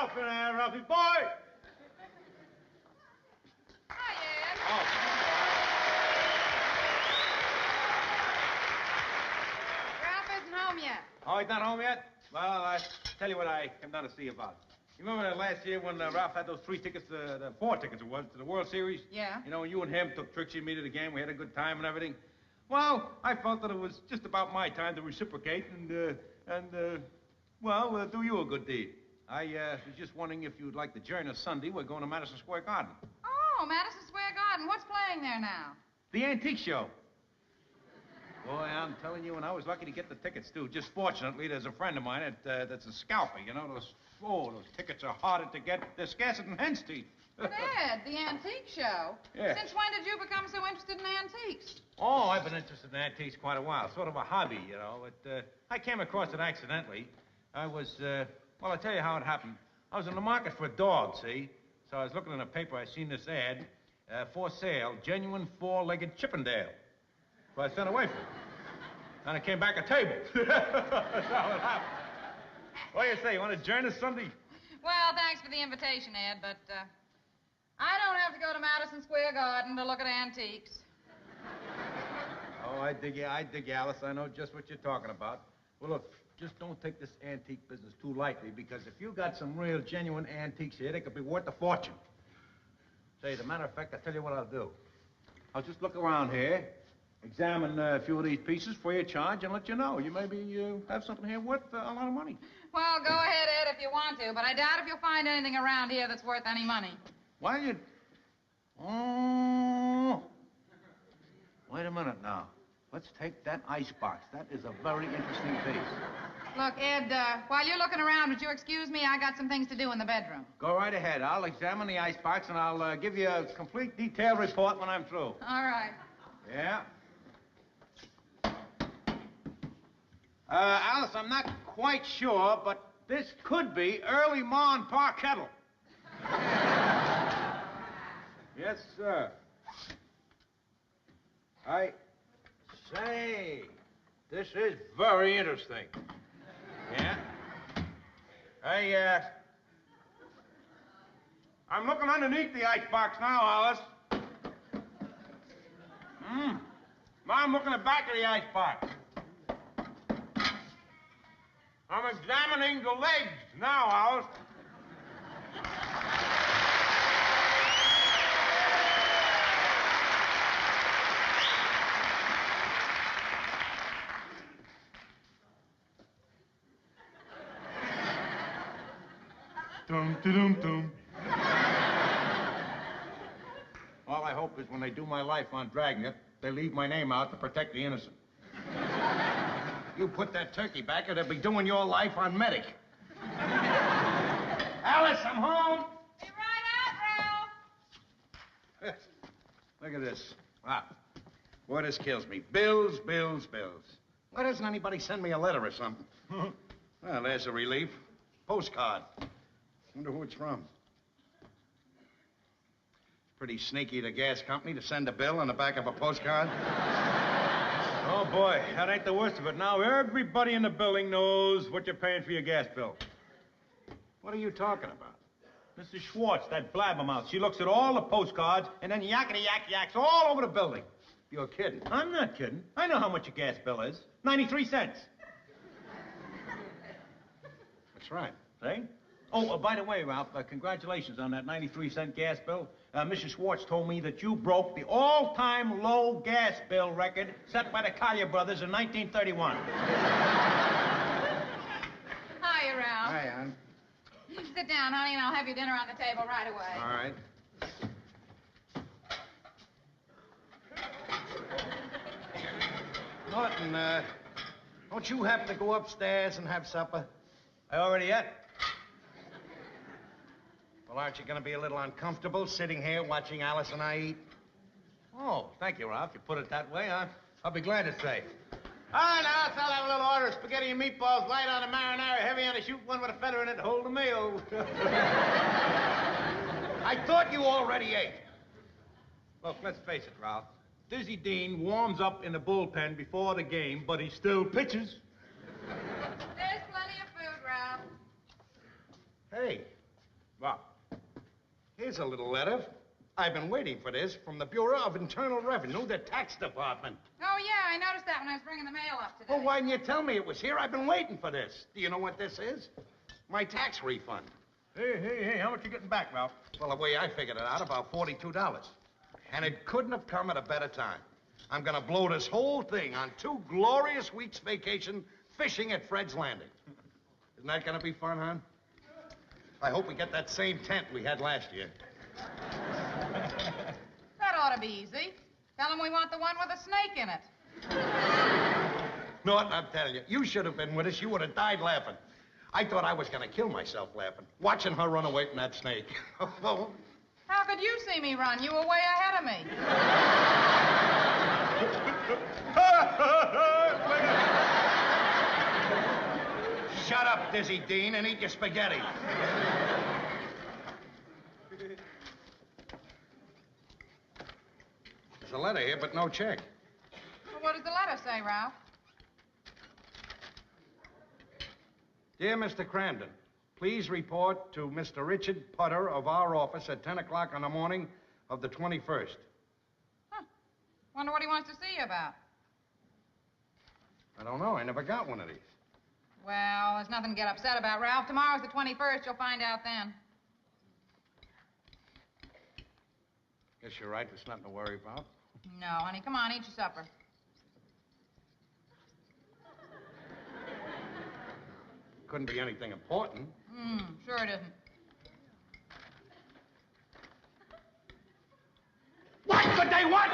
Ralph in there, Ralphie boy! Hi, Ed. Oh. Ralph isn't home yet. Oh, he's not home yet? Well, I tell you what I came down to see you about. You remember that last year when Ralph had those 3 tickets, the 4 tickets it was, to the World Series? Yeah. You know, you and him took Trixie and me to the game. We had a good time and everything. Well, I felt that it was just about my time to reciprocate and do you a good deed. I was just wondering if you'd like to join us Sunday. We're going to Madison Square Garden. Oh, Madison Square Garden. What's playing there now? The antique show. Boy, I'm telling you, and I was lucky to get the tickets, too. Just fortunately, there's a friend of mine that's a scalper. You know, those tickets are harder to get. They're scarcer than hen's teeth. But Ed, the antique show? Yeah. Since when did you become so interested in antiques? Oh, I've been interested in antiques quite a while. Sort of a hobby, you know. I came across it accidentally. I was, I'll tell you how it happened. I was in the market for a dog, see? So I was looking in the paper. I seen this ad, for sale, genuine 4-legged Chippendale. So I sent away for it. And it came back a table. That's how it happened. What do you say? You want to join us Sunday? Well, thanks for the invitation, Ed, but I don't have to go to Madison Square Garden to look at antiques. Oh, I dig you, Alice. I know just what you're talking about. Well, look, just don't take this antique business too lightly, because if you got some real, genuine antiques here, they could be worth a fortune. Say, as a matter of fact, I'll tell you what I'll do. I'll just look around here, examine a few of these pieces free of charge, and let you know. You maybe have something here worth a lot of money. Well, go ahead, Ed, if you want to, but I doubt if you'll find anything around here that's worth any money. Why you... Oh... Wait a minute now. Let's take that icebox. That is a very interesting piece. Look, Ed, while you're looking around, would you excuse me? I got some things to do in the bedroom. Go right ahead. I'll examine the icebox, and I'll give you a complete detailed report when I'm through. All right. Yeah? Alice, I'm not quite sure, but this could be early Mon Parkettle. Yes, sir. I say, this is very interesting. Yeah? I'm looking underneath the icebox now, Alice. Now I'm looking at the back of the icebox. I'm examining the legs now, Alice. Dum-de-dum-dum. All I hope is when they do my life on Dragnet, they leave my name out to protect the innocent. You put that turkey back, or they'll be doing your life on Medic. Alice, I'm home. Be right out, Ralph. Look at this. Wow. Boy, this kills me. Bills, bills, bills. Why doesn't anybody send me a letter or something? Well, there's a relief. Postcard. Wonder who it's from. It's pretty sneaky of the gas company to send a bill on the back of a postcard. Oh, boy, that ain't the worst of it. Now everybody in the building knows what you're paying for your gas bill. What are you talking about? Mrs. Schwartz, that blabbermouth, she looks at all the postcards and then yakety-yak-yaks all over the building. You're kidding. I'm not kidding. I know how much your gas bill is. 93 cents. That's right. See? Oh, by the way, Ralph, congratulations on that 93-cent gas bill. Mrs. Schwartz told me that you broke the all-time low gas bill record set by the Collier brothers in 1931. Hiya, Ralph. Hi, Ann. Sit down, honey, and I'll have your dinner on the table right away. All right. Norton, don't you happen to go upstairs and have supper? I already ate. Well, aren't you going to be a little uncomfortable sitting here watching Alice and I eat? Oh, thank you, Ralph. You put it that way, I'll be glad to say. All right, now, I'll have a little order of spaghetti and meatballs, light on the marinara, heavy on the shoot, one with a feather in it to hold the meal. I thought you already ate. Look, let's face it, Ralph. Dizzy Dean warms up in the bullpen before the game, but he still pitches. There's plenty of food, Ralph. Hey, What? Here's a little letter. I've been waiting for this from the Bureau of Internal Revenue, the tax department. Oh, yeah, I noticed that when I was bringing the mail up today. Well, why didn't you tell me it was here? I've been waiting for this. Do you know what this is? My tax refund. Hey, how much you getting back, Ralph? Well, the way I figured it out, about $42. And it couldn't have come at a better time. I'm gonna blow this whole thing on 2 glorious weeks vacation fishing at Fred's Landing. Isn't that gonna be fun, hon? I hope we get that same tent we had last year. That ought to be easy. Tell them we want the one with a snake in it. Norton, I'm telling you, you should have been with us. You would have died laughing. I thought I was gonna kill myself laughing, watching her run away from that snake. Oh. How could you see me run? You were way ahead of me. Shut up, Dizzy Dean, and eat your spaghetti. There's a letter here, but no check. Well, what does the letter say, Ralph? Dear Mr. Cramden, please report to Mr. Richard Putter of our office at 10 o'clock on the morning of the 21st. Huh. Wonder what he wants to see you about. I don't know. I never got one of these. Well, there's nothing to get upset about, Ralph. Tomorrow's the 21st. You'll find out then. Guess you're right. There's nothing to worry about. No, honey. Come on, eat your supper. Couldn't be anything important. Sure it isn't. What could they want?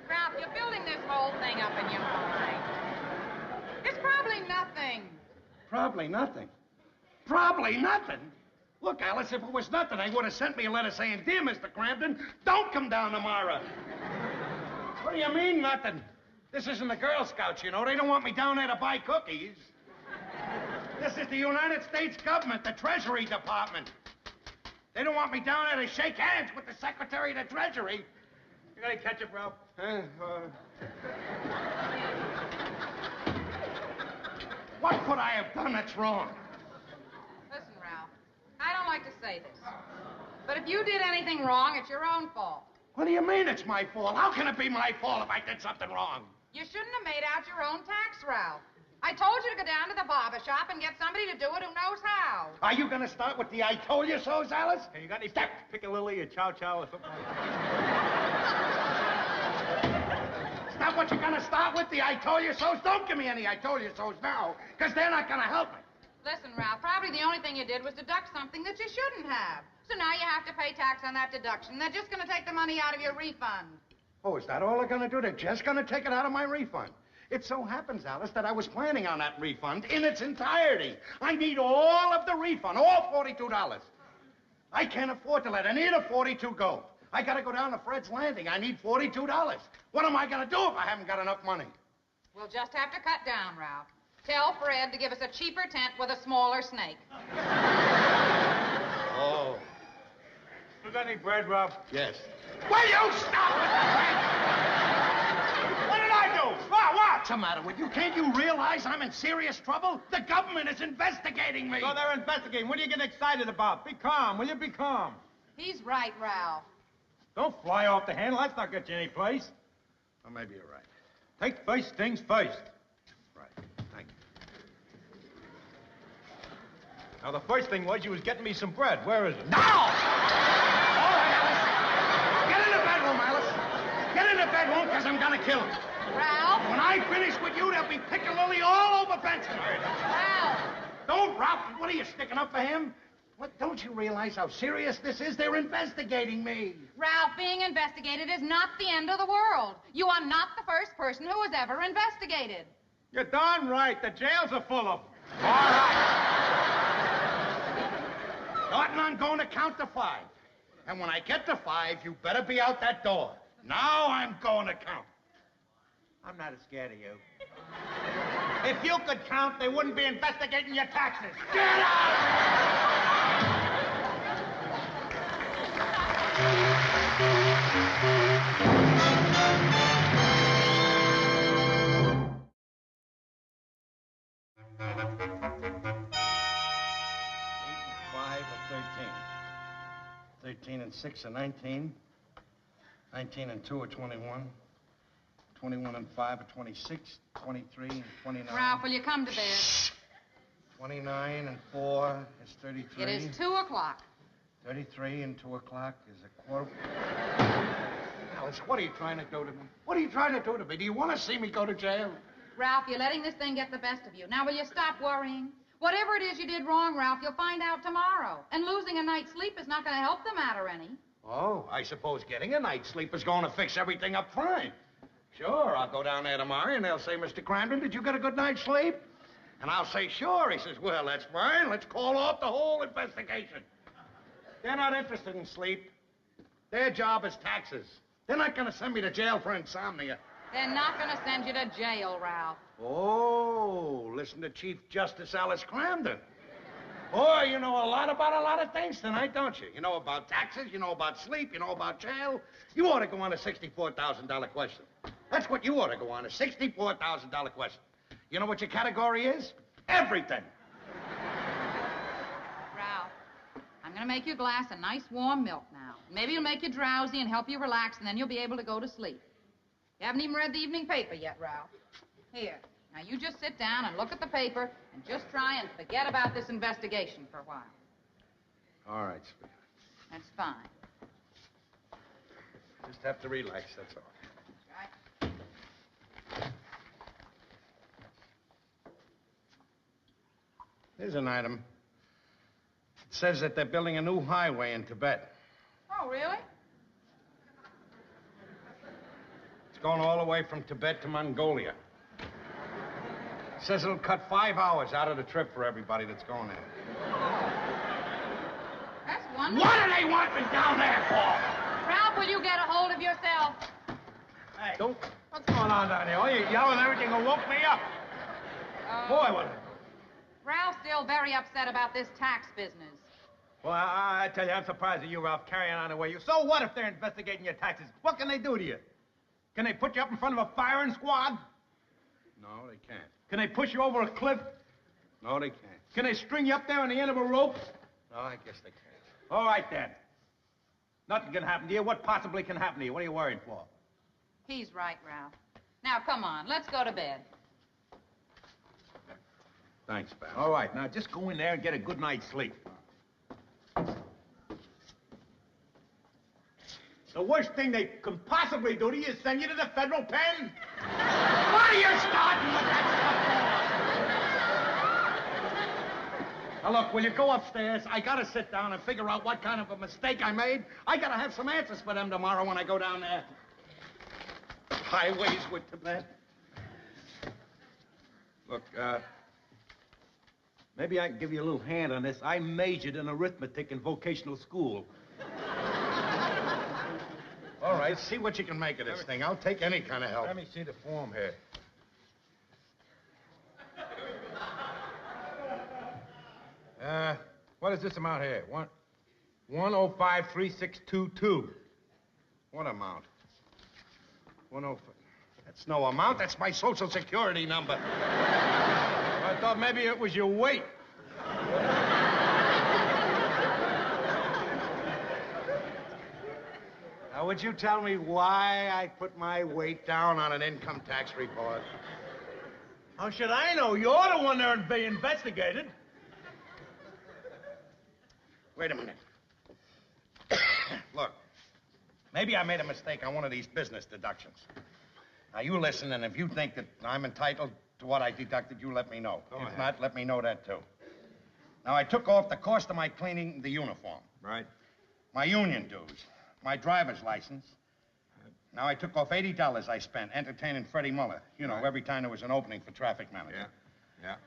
Ralph, you're building this whole thing up in your mind. It's probably nothing. Probably nothing. Probably nothing? Look, Alice, if it was nothing, they would have sent me a letter saying, Dear Mr. Crampton, don't come down tomorrow. What do you mean, nothing? This isn't the Girl Scouts, you know. They don't want me down there to buy cookies. This is the United States government, the Treasury Department. They don't want me down there to shake hands with the Secretary of the Treasury. You got any ketchup, Ralph? What could I have done that's wrong? Listen, Ralph, I don't like to say this, but if you did anything wrong, it's your own fault. What do you mean it's my fault? How can it be my fault if I did something wrong? You shouldn't have made out your own tax, Ralph. I told you to go down to the barber shop and get somebody to do it who knows how. Are you going to start with the I told you so's, Alice? Hey, you got any piccalilli or chow chow or something like that? Is that what you're going to start with, the I told you so's? Don't give me any I told you so's now, because they're not going to help me. Listen, Ralph, probably the only thing you did was deduct something that you shouldn't have. So now you have to pay tax on that deduction. They're just going to take the money out of your refund. Oh, is that all they're going to do? They're just going to take it out of my refund. It so happens, Alice, that I was planning on that refund in its entirety. I need all of the refund, all $42. I can't afford to let any of the 42 go. I got to go down to Fred's Landing. I need $42. What am I going to do if I haven't got enough money? We'll just have to cut down, Ralph. Tell Fred to give us a cheaper tent with a smaller snake. Oh. You got any bread, Ralph? Yes. Will you stop with the bread? What did I do? What's the matter with you? Can't you realize I'm in serious trouble? The government is investigating me. So they're investigating. What are you getting excited about? Be calm. Will you be calm? He's right, Ralph. Don't fly off the handle. That's not get you any place. Well, maybe you're right. Take first things first. Right. Thank you. Now, the first thing was you was getting me some bread. Where is it? Now! All right, Alice. Get in the bedroom, Alice. Get in the bedroom, because I'm going to kill him. Ralph? When I finish with you, there'll be piccalilli all over Benson. Ralph! Don't, Ralph. What are you, sticking up for him? What, don't you realize how serious this is? They're investigating me. Ralph, being investigated is not the end of the world. You are not the first person who was ever investigated. You're darn right. The jails are full of them. All right. Norton, I'm going to count to 5. And when I get to 5, you better be out that door. Now I'm going to count. I'm not as scared of you. If you could count, they wouldn't be investigating your taxes. Get out! 8 and 5 are 13. 13 and 6 are 19. 19 and 2 are 21. 21 and 5 are 26. 23 and 29. Ralph, will you come to bed? 29 and 4 is 33. It is 2 o'clock. 33 and 2 o'clock is a quarter. Alice, what are you trying to do to me? What are you trying to do to me? Do you want to see me go to jail? Ralph, you're letting this thing get the best of you. Now, will you stop worrying? Whatever it is you did wrong, Ralph, you'll find out tomorrow. And losing a night's sleep is not going to help the matter any. Oh, I suppose getting a night's sleep is going to fix everything up fine. Sure, I'll go down there tomorrow, and they'll say, Mr. Crampton, did you get a good night's sleep? And I'll say, sure. He says, well, that's fine. Let's call off the whole investigation. They're not interested in sleep. Their job is taxes. They're not going to send me to jail for insomnia. They're not going to send you to jail, Ralph. Oh, listen to Chief Justice Alice Cramden. Boy, you know a lot about a lot of things tonight, don't you? You know about taxes, you know about sleep, you know about jail. You ought to go on a $64,000 question. That's what you ought to go on, a $64,000 question. You know what your category is? Everything. Ralph, I'm going to make you a glass of nice warm milk now. Maybe it'll make you drowsy and help you relax, and then you'll be able to go to sleep. You haven't even read the evening paper yet, Ralph. Here. Now, you just sit down and look at the paper and just try and forget about this investigation for a while. All right, sweetheart. That's fine. Just have to relax, that's all. Right? Here's an item. It says that they're building a new highway in Tibet. Oh, really? It's going all the way from Tibet to Mongolia. It says it'll cut 5 hours out of the trip for everybody that's going there. That's wonderful. What do they want me down there for? Ralph, will you get a hold of yourself? Hey, Don't. what's going on down here? Oh, you're yelling everything that woke me up. Boy, what... Ralph's still very upset about this tax business. Well, I tell you, I'm surprised at you, Ralph, carrying on the way you... So what if they're investigating your taxes? What can they do to you? Can they put you up in front of a firing squad? No, they can't. Can they push you over a cliff? No, they can't. Can they string you up there on the end of a rope? No, I guess they can't. All right, then. Nothing can happen to you. What possibly can happen to you? What are you worried for? He's right, Ralph. Now, come on, let's go to bed. Thanks, pal. All right, now just go in there and get a good night's sleep. The worst thing they can possibly do to you is send you to the federal pen. What are you starting with that stuff for? Now, look, will you go upstairs? I gotta sit down and figure out what kind of a mistake I made. I gotta have some answers for them tomorrow when I go down there. Highways with Tibet. Look, maybe I can give you a little hand on this. I majored in arithmetic in vocational school. All right, see what you can make of this thing. I'll take any kind of help. Let me see the form here. What is this amount here? 1053622. What amount? 105. That's no amount. That's my Social Security number. I thought maybe it was your weight. Now, would you tell me why I put my weight down on an income tax report? How should I know? You're the one there being investigated. Wait a minute. Look, maybe I made a mistake on one of these business deductions. Now, you listen, and if you think that I'm entitled to what I deducted, you let me know. If not, let me know that, too. Now, I took off the cost of my cleaning the uniform. Right. My union dues. My driver's license. Now, I took off $80 I spent entertaining Freddie Muller. You know, every time there was an opening for traffic manager. Yeah.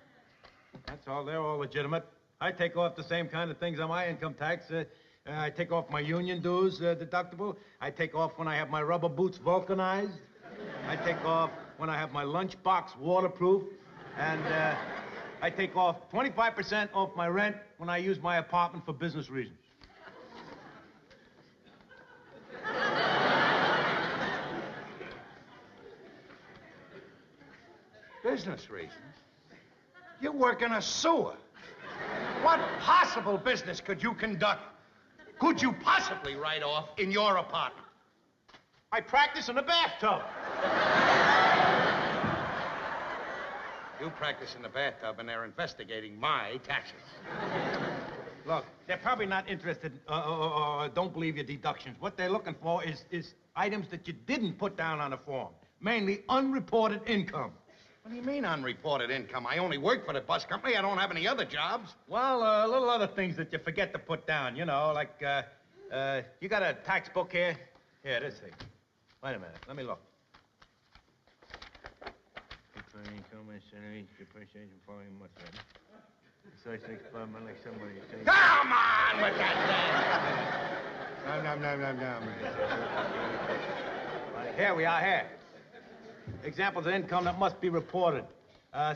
That's all. They're all legitimate. I take off the same kind of things on my income tax. I take off my union dues deductible. I take off when I have my rubber boots vulcanized. I take off when I have my lunchbox waterproof. And I take off 25% off my rent when I use my apartment for business reasons. Business reasons? You work in a sewer. What possible business could you conduct? Could you possibly write off in your apartment? I practice in the bathtub. You practice in the bathtub and they're investigating my taxes. Look, they're probably not interested or don't believe your deductions. What they're looking for is items that you didn't put down on the form. Mainly unreported income. What do you mean unreported income? I only work for the bus company. I don't have any other jobs. Well, little other things that you forget to put down, you know, like, you got a tax book here? Here, this thing. Wait a minute, let me look. Come on with that thing! Here we are, here. Examples of income that must be reported.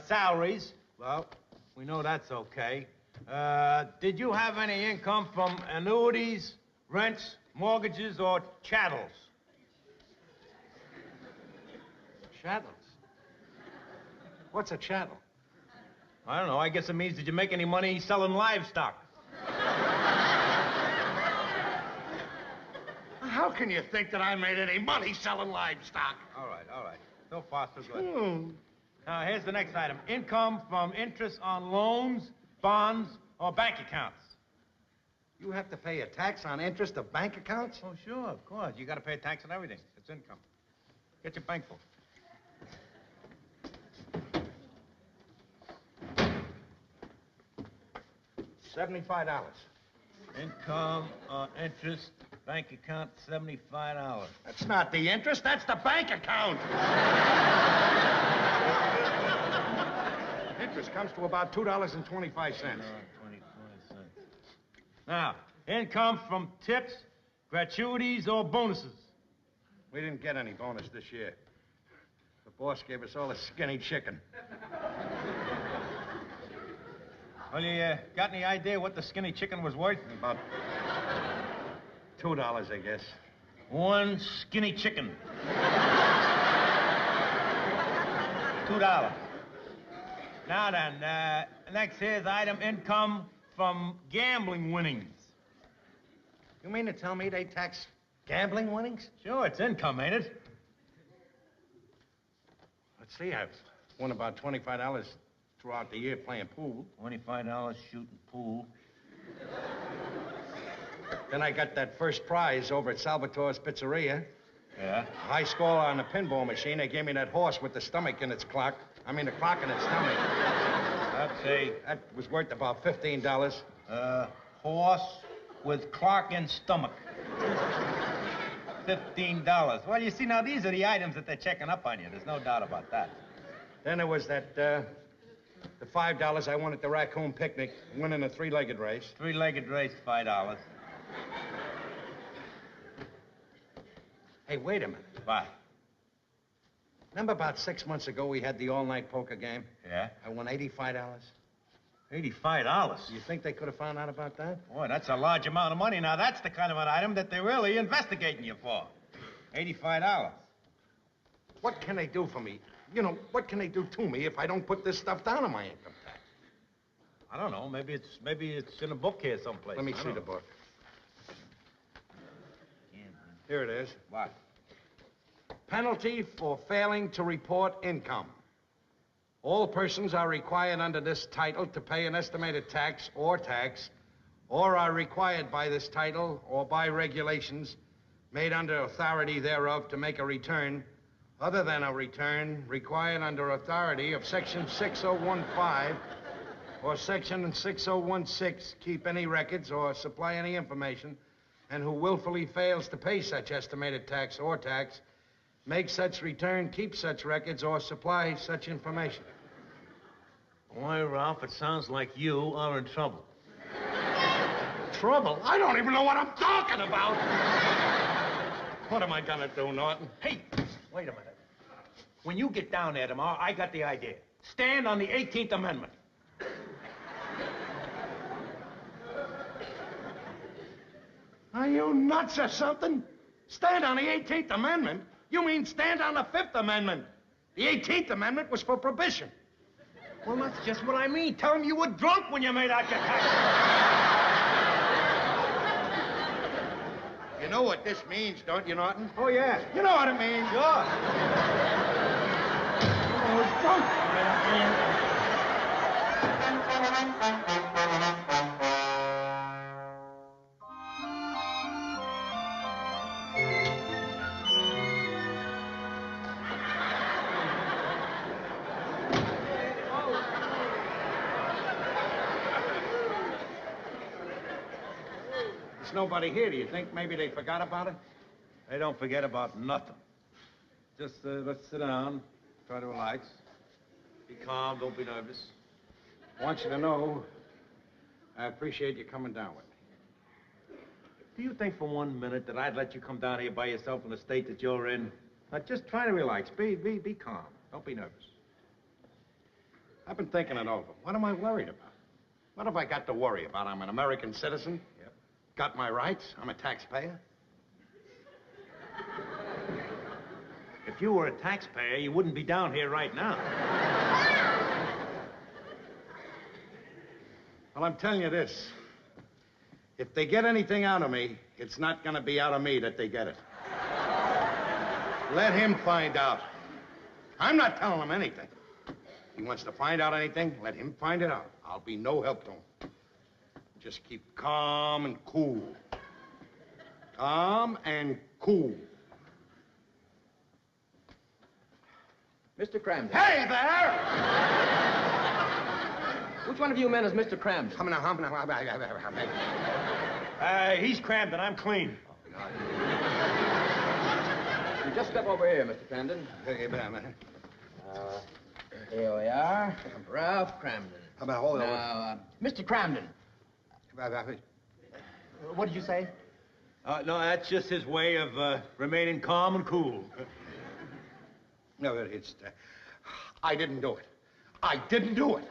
Salaries, well, we know that's okay. Did you have any income from annuities, rents, mortgages, or chattels? Chattels? What's a chattel? I don't know. I guess it means, did you make any money selling livestock? How can you think that I made any money selling livestock? All right. So far, so good. Now, here's the next item. Income from interest on loans, bonds, or bank accounts. You have to pay a tax on interest of bank accounts? Oh, sure, of course. You got to pay a tax on everything. It's income. Get your bank book. $75. Income, interest, bank account, $75. That's not the interest, that's the bank account. Interest comes to about $2.25. 25 cents. Now, income from tips, gratuities, or bonuses. We didn't get any bonus this year. The boss gave us all a skinny chicken. Well, you got any idea what the skinny chicken was worth? About $2, I guess. One skinny chicken. $2. Now then, next here's item income from gambling winnings. You mean to tell me they tax gambling winnings? Sure, it's income, ain't it? Let's see, I've won about $25 throughout the year playing pool. $25 shooting pool. Then I got that first prize over at Salvatore's Pizzeria. Yeah? High score on the pinball machine. They gave me that horse with the stomach in its clock. I mean, the clock in its stomach. That was worth about $15. Horse with clock and stomach. $15. Well, you see, now, these are the items that they're checking up on you. There's no doubt about that. Then there was that, the $5 I won at the raccoon picnic, winning a three-legged race. Three-legged race, $5. Hey, wait a minute. Why? Remember about 6 months ago we had the all-night poker game? Yeah? I won $85. $85? You think they could have found out about that? Boy, that's a large amount of money. Now, that's the kind of an item that they're really investigating you for. $85. What can they do for me? You know, what can they do to me if I don't put this stuff down on my income tax? I don't know. Maybe it's in a book here someplace. Let me see the book. Here it is. What? Penalty for failing to report income. All persons are required under this title to pay an estimated tax, or are required by this title or by regulations made under authority thereof to make a return other than a return required under authority of Section 6015 or Section 6016, keep any records or supply any information, and who willfully fails to pay such estimated tax or make such return, keep such records, or supply such information. Boy, Ralph, it sounds like you are in trouble. Trouble? I don't even know what I'm talking about. What am I gonna do, Norton? Hey, wait a minute. When you get down there tomorrow, I got the idea. Stand on the 18th Amendment. Are you nuts or something? Stand on the 18th Amendment? You mean stand on the 5th Amendment? The 18th Amendment was for prohibition. Well, that's just what I mean. Tell him you were drunk when you made out your tax. You know what this means, don't you, Norton? Oh, yeah. You know what it means. Sure. Oh, drunk. There's nobody here. Do you think maybe they forgot about it? They don't forget about nothing. Just let's sit down, try to relax. Be calm, don't be nervous. I want you to know I appreciate you coming down with me. Do you think for 1 minute that I'd let you come down here by yourself in the state that you're in? Now, just try to relax. Be calm. Don't be nervous. I've been thinking it over. What am I worried about? What have I got to worry about? I'm an American citizen. Yep. Got my rights. I'm a taxpayer. If you were a taxpayer, you wouldn't be down here right now. Well, I'm telling you this. If they get anything out of me, it's not going to be out of me that they get it. Let him find out. I'm not telling him anything. If he wants to find out anything, let him find it out. I'll be no help to him. Just keep calm and cool. Calm and cool. Mr. Cramden. Hey there! Which one of you men is Mr. Cramden? He's crammed and I'm clean. You just step over here, Mr. Cramden. Here we are. Ralph Cramden. Now, Mr. Cramden. What did you say? No, that's just his way of remaining calm and cool. No, it's... I didn't do it. I didn't do it.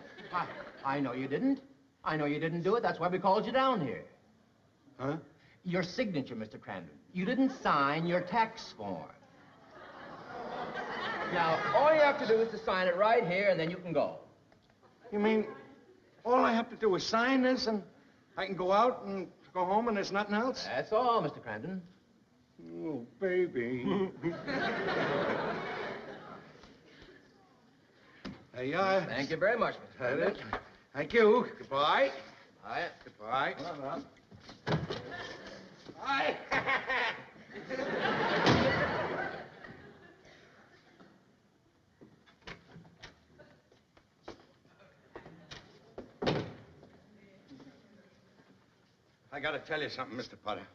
I know you didn't. I know you didn't do it. That's why we called you down here. Huh? Your signature, Mr. Cramden. You didn't sign your tax form. Now, all you have to do is to sign it right here, and then you can go. You mean all I have to do is sign this, and I can go out and go home, and there's nothing else? That's all, Mr. Cramden. Oh, baby. There you are. Thank you very much, Mr. Cramden. Thank you. Goodbye. Bye. Goodbye. Well. Bye. I gotta tell you something, Mr. Potter.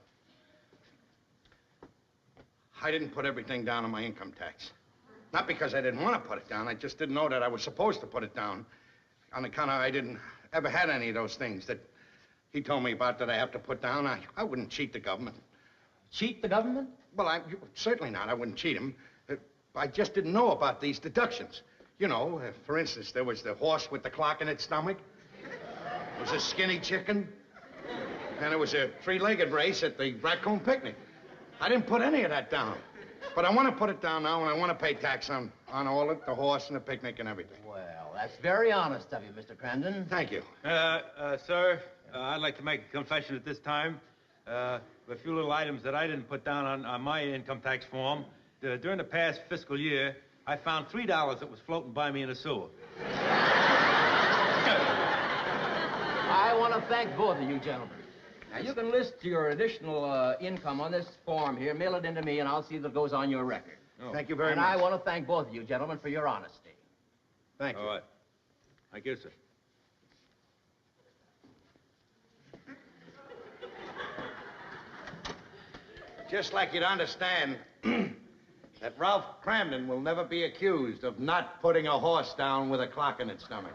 I didn't put everything down on my income tax. Not because I didn't want to put it down. I just didn't know that I was supposed to put it down. On account of I didn't ever had any of those things that he told me about that I have to put down. I wouldn't cheat the government. Cheat the government? Well, certainly not. I wouldn't cheat him. I just didn't know about these deductions. You know, for instance, there was the horse with the clock in its stomach. There was a skinny chicken. And there was a three-legged race at the raccoon picnic. I didn't put any of that down. But I want to put it down now, and I want to pay tax on all of it, the horse and the picnic and everything. Well, that's very honest of you, Mr. Cramden. Thank you. Sir, I'd like to make a confession at this time. A few little items that I didn't put down on my income tax form. During the past fiscal year, I found $3 that was floating by me in the sewer. I want to thank both of you gentlemen. Now, you can list your additional income on this form here, mail it in to me, and I'll see that it goes on your record. Oh. Thank you very much. And I want to thank both of you gentlemen for your honesty. Thank you. All right. Thank you, sir. Just like you'd understand that Ralph Cramden will never be accused of not putting a horse down with a clock in its stomach.